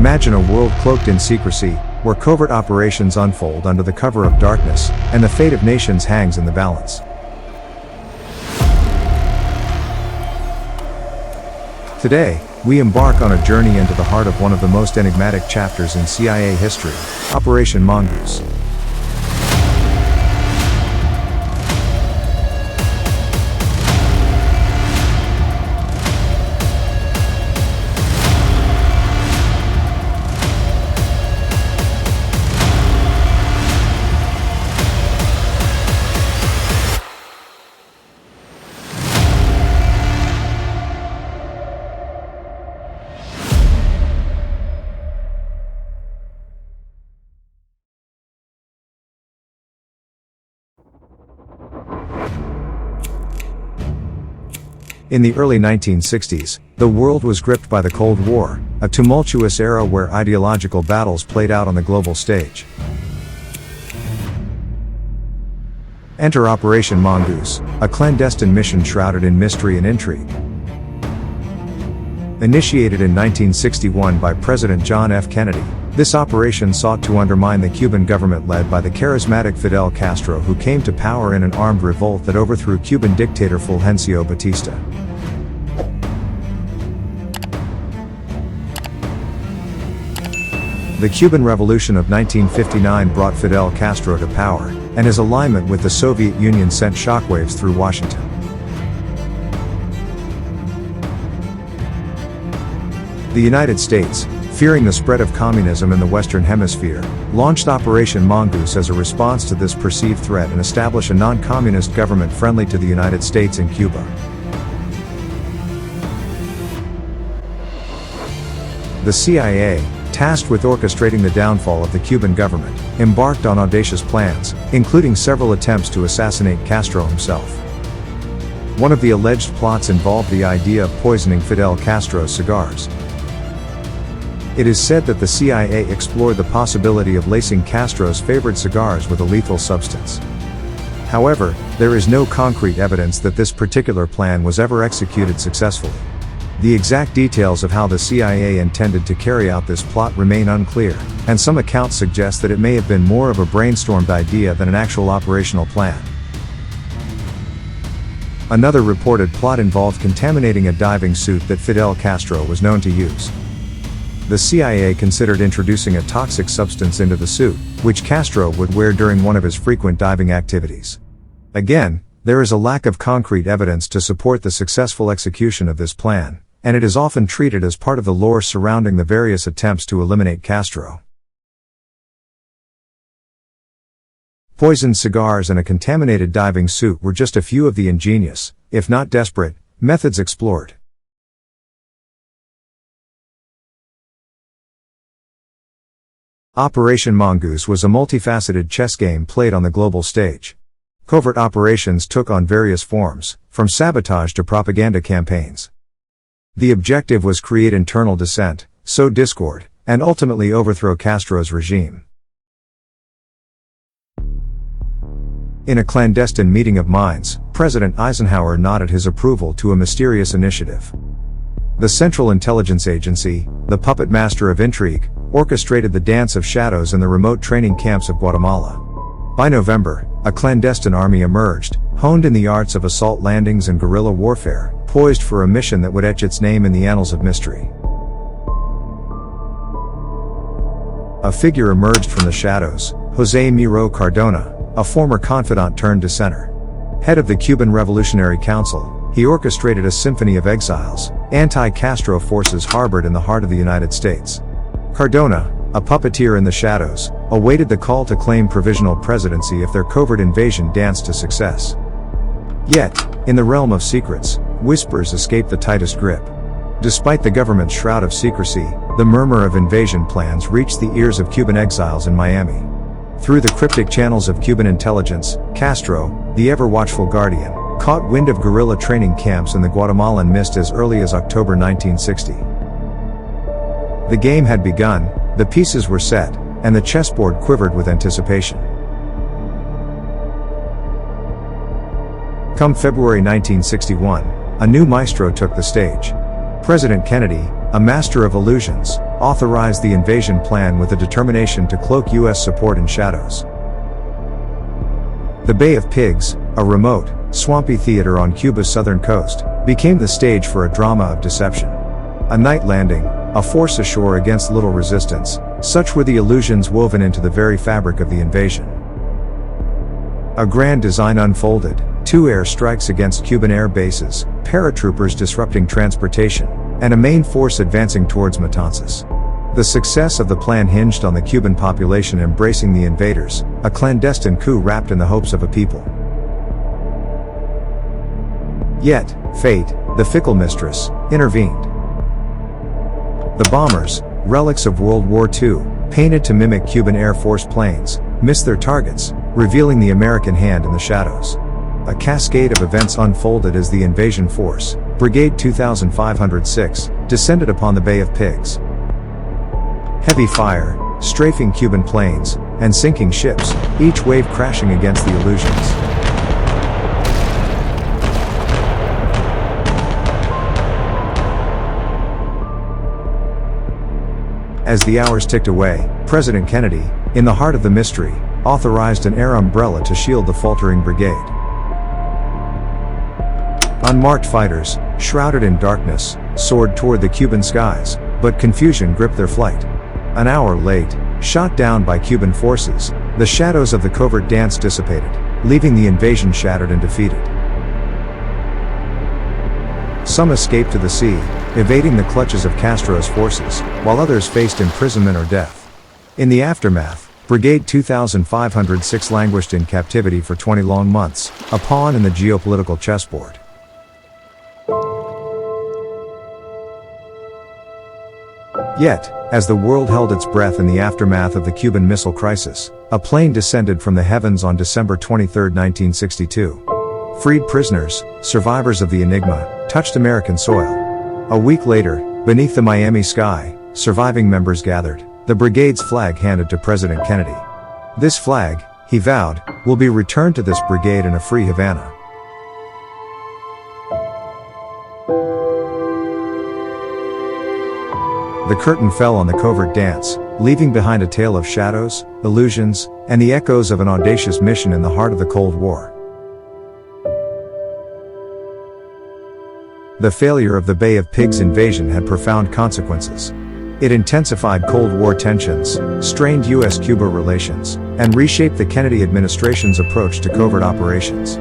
Imagine a world cloaked in secrecy, where covert operations unfold under the cover of darkness, and the fate of nations hangs in the balance. Today, we embark on a journey into the heart of one of the most enigmatic chapters in CIA history, Operation Mongoose. In the early 1960s, the world was gripped by the Cold War, a tumultuous era where ideological battles played out on the global stage. Enter Operation Mongoose, a clandestine mission shrouded in mystery and intrigue. Initiated in 1961 by President John F. Kennedy, this operation sought to undermine the Cuban government led by the charismatic Fidel Castro, who came to power in an armed revolt that overthrew Cuban dictator Fulgencio Batista. The Cuban Revolution of 1959 brought Fidel Castro to power, and his alignment with the Soviet Union sent shockwaves through Washington. The United States, fearing the spread of communism in the Western Hemisphere, launched Operation Mongoose as a response to this perceived threat and established a non-communist government friendly to the United States and Cuba. The CIA, tasked with orchestrating the downfall of the Cuban government, embarked on audacious plans, including several attempts to assassinate Castro himself. One of the alleged plots involved the idea of poisoning Fidel Castro's cigars. It is said that the CIA explored the possibility of lacing Castro's favorite cigars with a lethal substance. However, there is no concrete evidence that this particular plan was ever executed successfully. The exact details of how the CIA intended to carry out this plot remain unclear, and some accounts suggest that it may have been more of a brainstormed idea than an actual operational plan. Another reported plot involved contaminating a diving suit that Fidel Castro was known to use. The CIA considered introducing a toxic substance into the suit, which Castro would wear during one of his frequent diving activities. Again, there is a lack of concrete evidence to support the successful execution of this plan, and it is often treated as part of the lore surrounding the various attempts to eliminate Castro. Poisoned cigars and a contaminated diving suit were just a few of the ingenious, if not desperate, methods explored. Operation Mongoose was a multifaceted chess game played on the global stage. Covert operations took on various forms, from sabotage to propaganda campaigns. The objective was create internal dissent, sow discord, and ultimately overthrow Castro's regime. In a clandestine meeting of minds, President Eisenhower nodded his approval to a mysterious initiative. The Central Intelligence Agency, the puppet master of intrigue, orchestrated the dance of shadows in the remote training camps of Guatemala. By November, a clandestine army emerged, honed in the arts of assault landings and guerrilla warfare, poised for a mission that would etch its name in the annals of mystery. A figure emerged from the shadows, José Miro Cardona, a former confidant turned dissenter. Head of the Cuban Revolutionary Council, he orchestrated a symphony of exiles, anti-Castro forces harbored in the heart of the United States. Cardona, a puppeteer in the shadows, awaited the call to claim provisional presidency if their covert invasion danced to success. Yet, in the realm of secrets, whispers escaped the tightest grip. Despite the government's shroud of secrecy, the murmur of invasion plans reached the ears of Cuban exiles in Miami. Through the cryptic channels of Cuban intelligence, Castro, the ever-watchful guardian, caught wind of guerrilla training camps in the Guatemalan mist as early as October 1960. The game had begun, the pieces were set, and the chessboard quivered with anticipation. Come February 1961, a new maestro took the stage. President Kennedy, a master of illusions, authorized the invasion plan with a determination to cloak U.S. support in shadows. The Bay of Pigs, a remote, swampy theater on Cuba's southern coast, became the stage for a drama of deception. A night landing, a force ashore against little resistance, such were the illusions woven into the very fabric of the invasion. A grand design unfolded, 2 air strikes against Cuban air bases, paratroopers disrupting transportation, and a main force advancing towards Matanzas. The success of the plan hinged on the Cuban population embracing the invaders, a clandestine coup wrapped in the hopes of a people. Yet, fate, the fickle mistress, intervened. The bombers, relics of World War II, painted to mimic Cuban Air Force planes, missed their targets, revealing the American hand in the shadows. A cascade of events unfolded as the invasion force, Brigade 2506, descended upon the Bay of Pigs. Heavy fire, strafing Cuban planes, and sinking ships, each wave crashing against the illusions. As the hours ticked away, President Kennedy, in the heart of the mystery, authorized an air umbrella to shield the faltering brigade. Unmarked fighters, shrouded in darkness, soared toward the Cuban skies, but confusion gripped their flight. An hour late, shot down by Cuban forces, the shadows of the covert dance dissipated, leaving the invasion shattered and defeated. Some escaped to the sea, evading the clutches of Castro's forces, while others faced imprisonment or death. In the aftermath, Brigade 2506 languished in captivity for 20 long months, a pawn in the geopolitical chessboard. Yet, as the world held its breath in the aftermath of the Cuban Missile Crisis, a plane descended from the heavens on December 23, 1962. Freed prisoners, survivors of the Enigma, touched American soil. A week later, beneath the Miami sky, surviving members gathered, the brigade's flag handed to President Kennedy. This flag, he vowed, will be returned to this brigade in a free Havana. The curtain fell on the covert dance, leaving behind a tale of shadows, illusions, and the echoes of an audacious mission in the heart of the Cold War. The failure of the Bay of Pigs invasion had profound consequences. It intensified Cold War tensions, strained U.S.-Cuba relations, and reshaped the Kennedy administration's approach to covert operations.